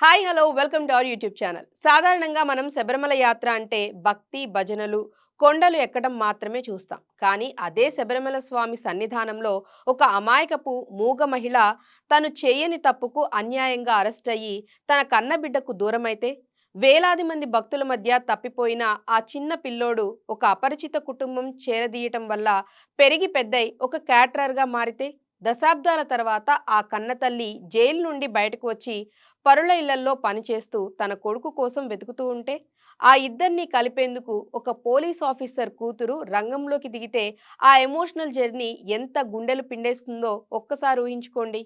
Hi hello welcome to our YouTube channel. సాధారణంగా మనం శబరిమల యాత్ర అంటే భక్తి భజనలు కొండలు ఎక్కడం మాత్రమే చూస్తాం. కానీ అదే శబరిమల స్వామి సన్నిధానంలో ఒక అమాయకపు మూగ మహిళ తను చేయని తప్పుకు అన్యాయంగా అరెస్ట్ అయ్యి తన కన్నబిడ్డకు దూరమైతే, వేలాది మంది భక్తుల మధ్య తప్పిపోయిన ఆ చిన్న పిల్లోడు ఒక అపరిచిత కుటుంబం చేరదీయటం వల్ల పెరిగి పెద్దై ఒక క్యాటరర్గా మారితే, దశాబ్దాల తర్వాత ఆ కన్నతల్లి జైలు నుండి బయటకు వచ్చి పరుల ఇళ్లల్లో పనిచేస్తూ తన కొడుకు కోసం వెతుకుతూ ఉంటే, ఆ ఇద్దరిని కలిపేందుకు ఒక పోలీస్ ఆఫీసర్ కూతురు రంగంలోకి దిగితే ఆ ఎమోషనల్ జర్నీ ఎంత గుండెలు పిండేస్తుందో ఒక్కసారి ఊహించుకోండి.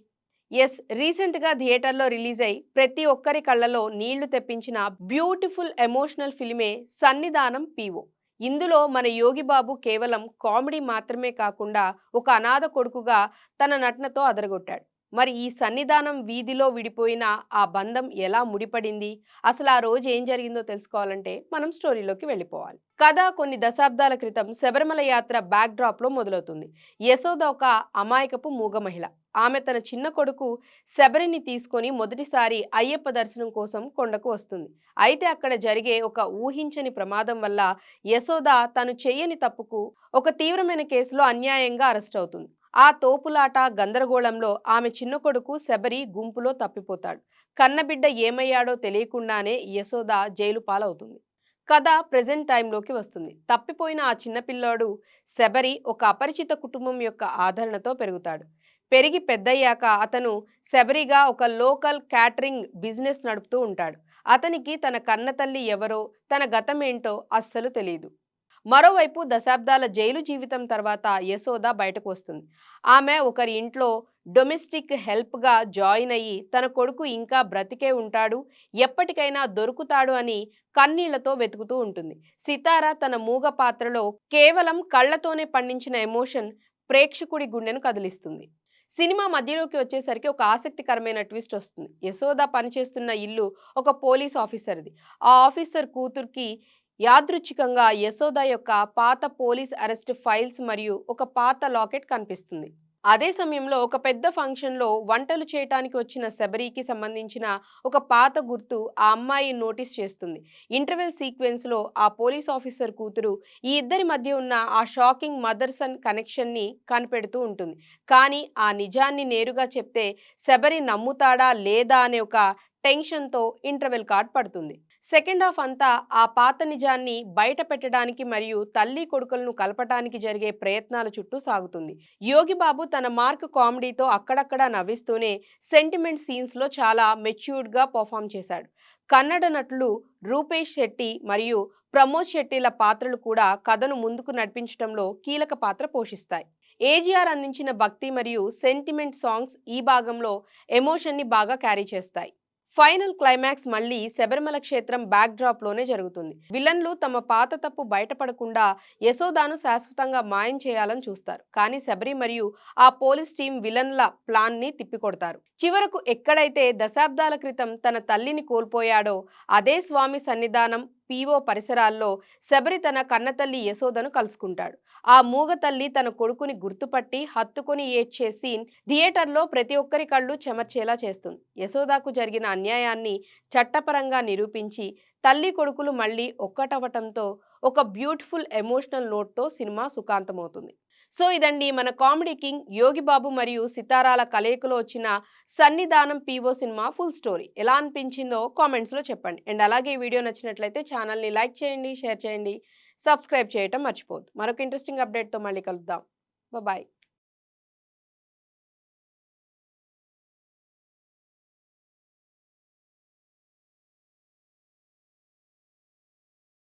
ఎస్, రీసెంట్గా థియేటర్లో రిలీజ్ అయి ప్రతి ఒక్కరి కళ్ళలో నీళ్లు తెప్పించిన బ్యూటిఫుల్ ఎమోషనల్ ఫిల్మే సన్నిధానం పీఓ. ఇందులో మన యోగి బాబు కేవలం కామెడీ మాత్రమే కాకుండా ఒక అనాథ కొడుకుగా తన నటనతో అదరగొట్టాడు. మరి ఈ సన్నిధానం వీధిలో విడిపోయిన ఆ బంధం ఎలా ముడిపడింది, అసలు ఆ రోజు ఏం జరిగిందో తెలుసుకోవాలంటే మనం స్టోరీలోకి వెళ్ళిపోవాలి. కథ కొన్ని దశాబ్దాల క్రితం శబరిమల యాత్ర బ్యాక్ డ్రాప్ లో మొదలవుతుంది. యశోద ఒక అమాయకపు మూగ మహిళ. ఆమె తన చిన్న కొడుకు శబరిని తీసుకొని మొదటిసారి అయ్యప్ప దర్శనం కోసం కొండకు వస్తుంది. అయితే అక్కడ జరిగే ఒక ఊహించని ప్రమాదం వల్ల యశోద తను చేయని తప్పుకు ఒక తీవ్రమైన కేసులో అన్యాయంగా అరెస్ట్ అవుతుంది. ఆ తోపులాట గందరగోళంలో ఆమె చిన్న కొడుకు శబరి గుంపులో తప్పిపోతాడు. కన్నబిడ్డ ఏమయ్యాడో తెలియకుండానే యశోద జైలు పాలవుతుంది. కథ ప్రెజెంట్ టైంలోకి వస్తుంది. తప్పిపోయిన ఆ చిన్నపిల్లాడు శబరి ఒక అపరిచిత కుటుంబం యొక్క ఆదరణతో పెరుగుతాడు. పెరిగి పెద్దయ్యాక అతను శబరిగా ఒక లోకల్ క్యాటరింగ్ బిజినెస్ నడుపుతూ ఉంటాడు. అతనికి తన కన్నతల్లి ఎవరో, తన గతమేంటో అస్సలు తెలియదు. మరోవైపు దశాబ్దాల జైలు జీవితం తర్వాత యశోద బయటకు వస్తుంది. ఆమె ఒకరి ఇంట్లో డొమెస్టిక్ హెల్ప్గా జాయిన్ అయ్యి తన కొడుకు ఇంకా బ్రతికే ఉంటాడు, ఎప్పటికైనా దొరుకుతాడు అని కన్నీళ్లతో వెతుకుతూ ఉంటుంది. సితార తన మూగ పాత్రలో కేవలం కళ్ళతోనే పండించిన ఎమోషన్ ప్రేక్షకుడి గుండెను కదిలిస్తుంది. సినిమా మధ్యలోకి వచ్చేసరికి ఒక ఆసక్తికరమైన ట్విస్ట్ వస్తుంది. యశోద పనిచేస్తున్న ఇల్లు ఒక పోలీస్ ఆఫీసర్ది. ఆ ఆఫీసర్ కూతురికి యాదృచ్ఛికంగా యశోద యొక్క పాత పోలీస్ అరెస్ట్ ఫైల్స్ మరియు ఒక పాత లాకెట్ కనిపిస్తుంది. అదే సమయంలో ఒక పెద్ద ఫంక్షన్లో వంటలు చేయటానికి వచ్చిన శబరికి సంబంధించిన ఒక పాత గుర్తు ఆ అమ్మాయి నోటీస్ చేస్తుంది. ఇంటర్వెల్ సీక్వెన్స్లో ఆ పోలీస్ ఆఫీసర్ కూతురు ఈ ఇద్దరి మధ్య ఉన్న ఆ షాకింగ్ మదర్ సన్ కనెక్షన్ని కనిపెడుతూ ఉంటుంది. కానీ ఆ నిజాన్ని నేరుగా చెప్తే శబరి నమ్ముతాడా లేదా అనే ఒక టెన్షన్తో ఇంటర్వెల్ కార్డ్ పడుతుంది. సెకండ్ హాఫ్ అంతా ఆ పాత నిజాన్ని బయట పెట్టడానికి మరియు తల్లి కొడుకులను కలపటానికి జరిగే ప్రయత్నాల చుట్టూ సాగుతుంది. యోగి బాబు తన మార్క్ కామెడీతో అక్కడక్కడా నవ్విస్తూనే సెంటిమెంట్ సీన్స్లో చాలా మెచ్యూర్డ్గా పర్ఫామ్ చేశాడు. కన్నడ నటులు రూపేష్ శెట్టి మరియు ప్రమోద్ శెట్టిల పాత్రలు కూడా కథను ముందుకు నడిపించడంలో కీలక పాత్ర పోషిస్తాయి. ఏజీఆర్ అందించిన భక్తి మరియు సెంటిమెంట్ సాంగ్స్ ఈ భాగంలో ఎమోషన్ని బాగా క్యారీ చేస్తాయి. ఫైనల్ క్లైమాక్స్ మళ్ళీ శబరిమల క్షేత్రం బ్యాక్ డ్రాప్ లోనే జరుగుతుంది. విలన్లు తమ పాత తప్పు బయటపడకుండా యశోదాను శాశ్వతంగా మాయం చేయాలని చూస్తారు. కానీ శబరి మరియు ఆ పోలీస్ టీం విలన్ల ప్లాన్ ని తిప్పికొడతారు. చివరకు ఎక్కడైతే దశాబ్దాల క్రితం తన తల్లిని కోల్పోయాడో అదే స్వామి సన్నిధానం పీఓ పరిసరాల్లో శబరి తన కన్నతల్లి యశోదను కలుసుకుంటాడు. ఆ మూగ తల్లి తన కొడుకుని గుర్తుపట్టి హత్తుకొని ఏడ్చే సీన్ థియేటర్లో ప్రతి ఒక్కరి కళ్ళు చెమర్చేలా చేస్తుంది. యశోదాకు జరిగిన అన్యాయాన్ని చట్టపరంగా నిరూపించి తల్లి కొడుకులు మళ్ళీ ఒక్కటవటంతో ఒక బ్యూటిఫుల్ ఎమోషనల్ నోట్తో సినిమా సుఖాంతమవుతుంది. సో ఇదండి మన కామెడీ కింగ్ యోగి బాబు మరియు సితారాల కలయికలో వచ్చిన సన్నిధానం పీఓ సినిమా ఫుల్ స్టోరీ. ఎలా అనిపించిందో కామెంట్స్లో చెప్పండి. అండ్ అలాగే ఈ వీడియో నచ్చినట్లయితే ఛానల్ని లైక్ చేయండి, షేర్ చేయండి, సబ్స్క్రైబ్ చేయటం మర్చిపోవద్దు. మరొక ఇంట్రెస్టింగ్ అప్డేట్తో మళ్ళీ కలుద్దాం. బాయ్.